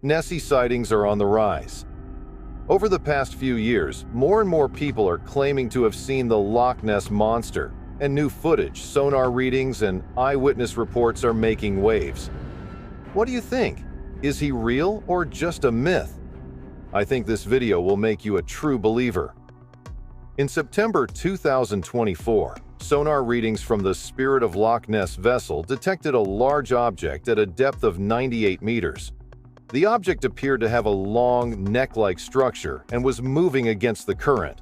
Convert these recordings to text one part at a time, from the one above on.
Nessie sightings are on the rise. Over the past few years, more and more people are claiming to have seen the Loch Ness Monster, and new footage, sonar readings, and eyewitness reports are making waves. What do you think? Is he real or just a myth? I think this video will make you a true believer. In September 2024, sonar readings from the Spirit of Loch Ness vessel detected a large object at a depth of 98 meters. The object appeared to have a long, neck-like structure and was moving against the current.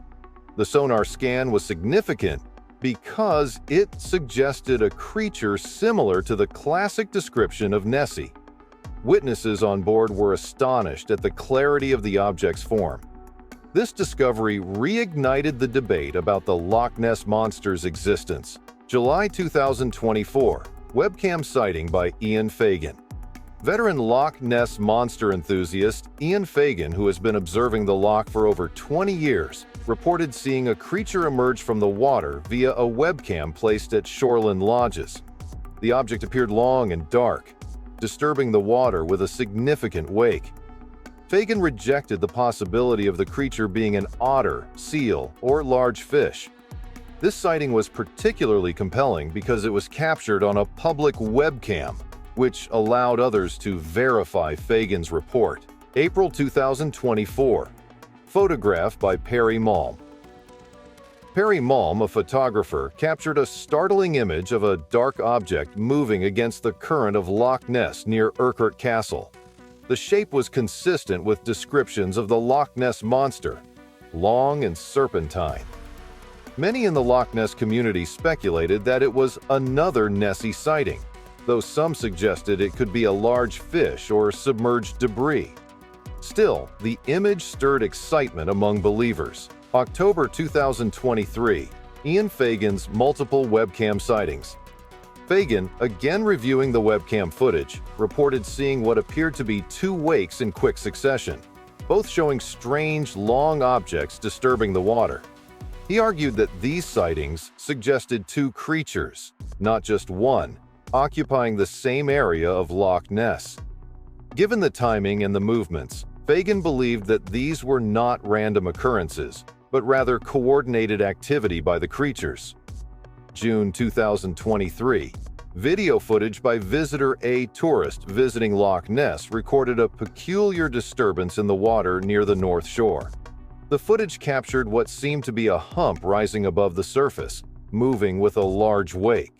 The sonar scan was significant because it suggested a creature similar to the classic description of Nessie. Witnesses on board were astonished at the clarity of the object's form. This discovery reignited the debate about the Loch Ness Monster's existence. July 2024, webcam sighting by Ian Fagan. Veteran Loch Ness Monster enthusiast Ian Fagan, who has been observing the loch for over 20 years, reported seeing a creature emerge from the water via a webcam placed at shoreline lodges. The object appeared long and dark, disturbing the water with a significant wake. Fagan rejected the possibility of the creature being an otter, seal, or large fish. This sighting was particularly compelling because it was captured on a public webcam, which allowed others to verify Fagan's report. April 2024. Photograph by Perry Malm. Perry Malm, a photographer, captured a startling image of a dark object moving against the current of Loch Ness near Urquhart Castle. The shape was consistent with descriptions of the Loch Ness Monster, long and serpentine. Many in the Loch Ness community speculated that it was another Nessie sighting, though some suggested it could be a large fish or submerged debris. Still, the image stirred excitement among believers. October 2023, Ian Fagan's multiple webcam sightings. Fagan, again reviewing the webcam footage, reported seeing what appeared to be two wakes in quick succession, both showing strange, long objects disturbing the water. He argued that these sightings suggested two creatures, not just one, occupying the same area of Loch Ness. Given the timing and the movements, Fagan believed that these were not random occurrences, but rather coordinated activity by the creatures. June 2023, video footage by visitor A tourist visiting Loch Ness recorded a peculiar disturbance in the water near the north shore. The footage captured what seemed to be a hump rising above the surface, moving with a large wake.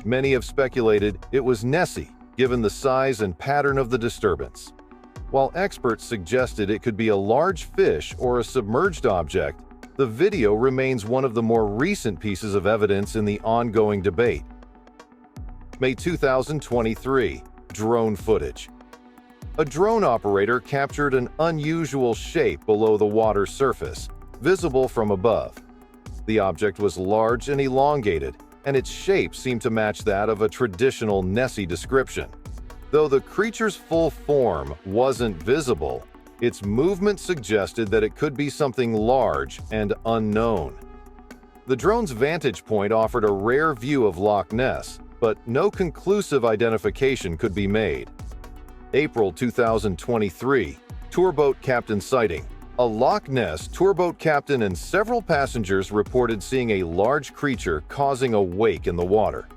Many have speculated it was Nessie, given the size and pattern of the disturbance. While experts suggested it could be a large fish or a submerged object, the video remains one of the more recent pieces of evidence in the ongoing debate. May 2023, drone footage. A drone operator captured an unusual shape below the water surface, visible from above. The object was large and elongated, and its shape seemed to match that of a traditional Nessie description. Though the creature's full form wasn't visible, its movement suggested that it could be something large and unknown. The drone's vantage point offered a rare view of Loch Ness, but no conclusive identification could be made. April 2023, tourboat captain sighting. A Loch Ness tourboat captain and several passengers reported seeing a large creature causing a wake in the water.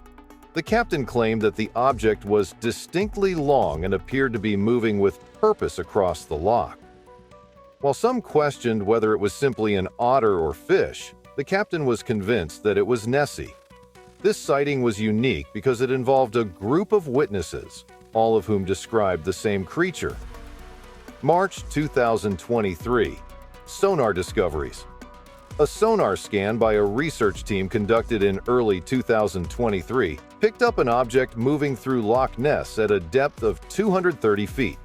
The captain claimed that the object was distinctly long and appeared to be moving with purpose across the loch. While some questioned whether it was simply an otter or fish, the captain was convinced that it was Nessie. This sighting was unique because it involved a group of witnesses, all of whom described the same creature. March 2023, sonar discoveries. A sonar scan by a research team conducted in early 2023 picked up an object moving through Loch Ness at a depth of 230 feet.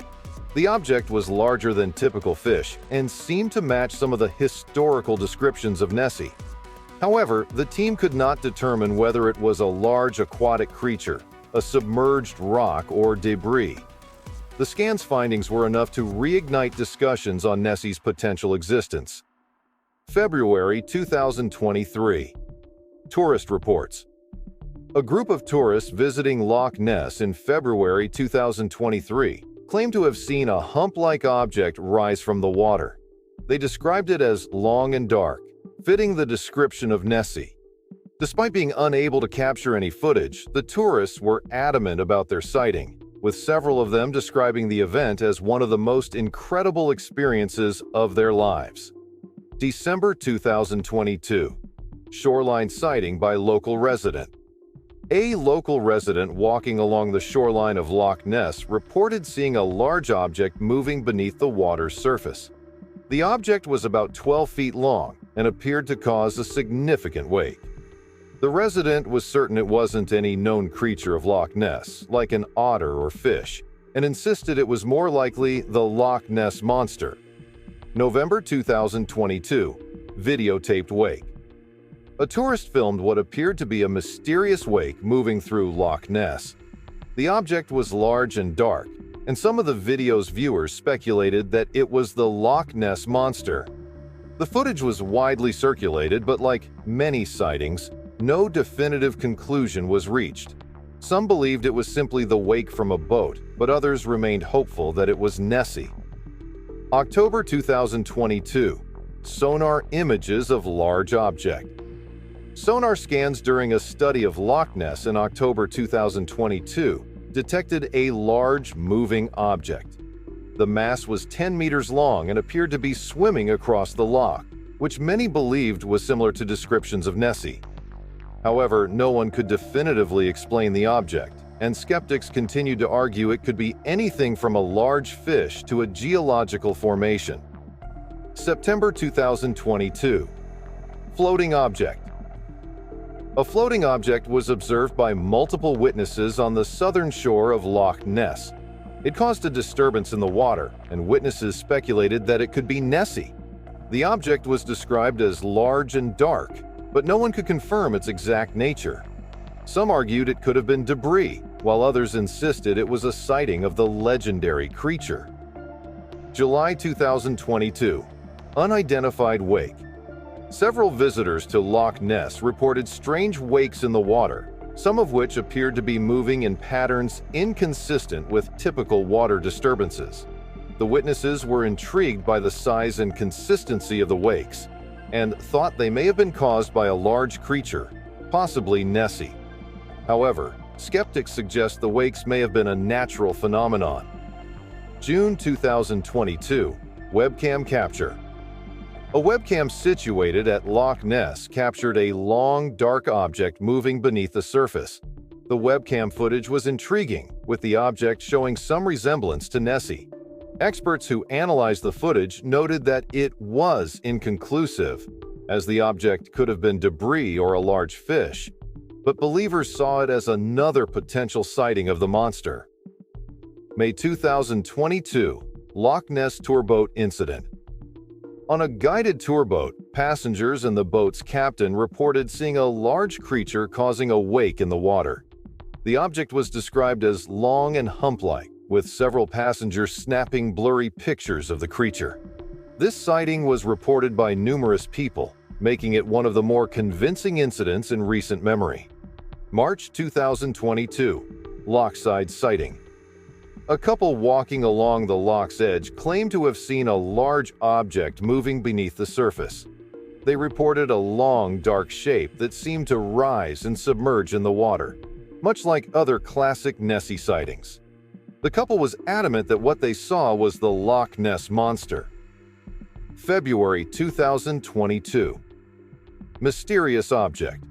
The object was larger than typical fish and seemed to match some of the historical descriptions of Nessie. However, the team could not determine whether it was a large aquatic creature, a submerged rock, or debris. The scan's findings were enough to reignite discussions on Nessie's potential existence. February 2023. Tourist reports. A group of tourists visiting Loch Ness in February 2023 claimed to have seen a hump-like object rise from the water. They described it as long and dark, fitting the description of Nessie. Despite being unable to capture any footage, the tourists were adamant about their sighting, with several of them describing the event as one of the most incredible experiences of their lives. December 2022. Shoreline sighting by local resident. A local resident walking along the shoreline of Loch Ness reported seeing a large object moving beneath the water's surface. The object was about 12 feet long and appeared to cause a significant wake. The resident was certain it wasn't any known creature of Loch Ness, like an otter or fish, and insisted it was more likely the Loch Ness Monster. November 2022. Videotaped wake. A tourist filmed what appeared to be a mysterious wake moving through Loch Ness. The object was large and dark, and some of the video's viewers speculated that it was the Loch Ness Monster. The footage was widely circulated, but like many sightings, no definitive conclusion was reached. Some believed it was simply the wake from a boat, but others remained hopeful that it was Nessie. October 2022. Sonar images of large object. Sonar scans during a study of Loch Ness in October 2022 detected a large moving object. The mass was 10 meters long and appeared to be swimming across the loch, which many believed was similar to descriptions of Nessie. However, no one could definitively explain the object, and skeptics continued to argue it could be anything from a large fish to a geological formation. September 2022. Floating object. A floating object was observed by multiple witnesses on the southern shore of Loch Ness. It caused a disturbance in the water, and witnesses speculated that it could be Nessie. The object was described as large and dark, but no one could confirm its exact nature. Some argued it could have been debris, while others insisted it was a sighting of the legendary creature. July 2022. Unidentified wake. Several visitors to Loch Ness reported strange wakes in the water, some of which appeared to be moving in patterns inconsistent with typical water disturbances. The witnesses were intrigued by the size and consistency of the wakes, and thought they may have been caused by a large creature, possibly Nessie. However, skeptics suggest the wakes may have been a natural phenomenon. June 2022. Webcam capture. A webcam situated at Loch Ness captured a long, dark object moving beneath the surface. The webcam footage was intriguing, with the object showing some resemblance to Nessie. Experts who analyzed the footage noted that it was inconclusive, as the object could have been debris or a large fish, but believers saw it as another potential sighting of the monster. May 2022. Loch Ness tourboat incident. On a guided tourboat, passengers and the boat's captain reported seeing a large creature causing a wake in the water. The object was described as long and hump-like, with several passengers snapping blurry pictures of the creature. This sighting was reported by numerous people, making it one of the more convincing incidents in recent memory. March 2022. Lochside sighting. A couple walking along the loch's edge claimed to have seen a large object moving beneath the surface. They reported a long, dark shape that seemed to rise and submerge in the water, much like other classic Nessie sightings. The couple was adamant that what they saw was the Loch Ness Monster. February 2022. Mysterious object.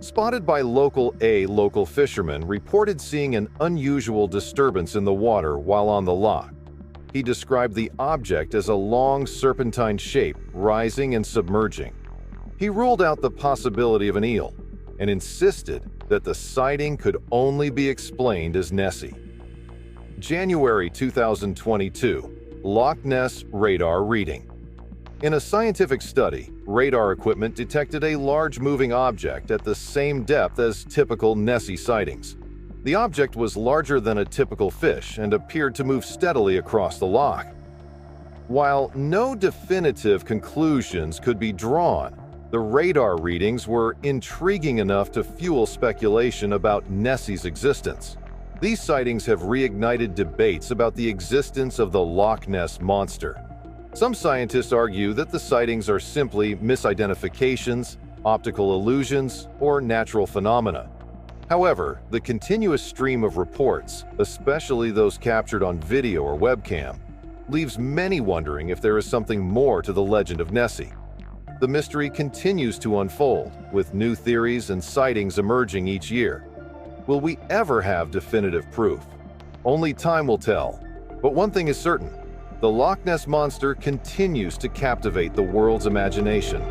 Spotted by local fisherman reported seeing an unusual disturbance in the water while on the loch. He described the object as a long serpentine shape rising and submerging. He ruled out the possibility of an eel and insisted that the sighting could only be explained as Nessie. January 2022. Loch Ness radar reading. In a scientific study, radar equipment detected a large moving object at the same depth as typical Nessie sightings. The object was larger than a typical fish and appeared to move steadily across the loch. While no definitive conclusions could be drawn, the radar readings were intriguing enough to fuel speculation about Nessie's existence. These sightings have reignited debates about the existence of the Loch Ness Monster. Some scientists argue that the sightings are simply misidentifications, optical illusions, or natural phenomena. However, the continuous stream of reports, especially those captured on video or webcam, leaves many wondering if there is something more to the legend of Nessie. The mystery continues to unfold, with new theories and sightings emerging each year. Will we ever have definitive proof? Only time will tell. But one thing is certain: the Loch Ness Monster continues to captivate the world's imagination.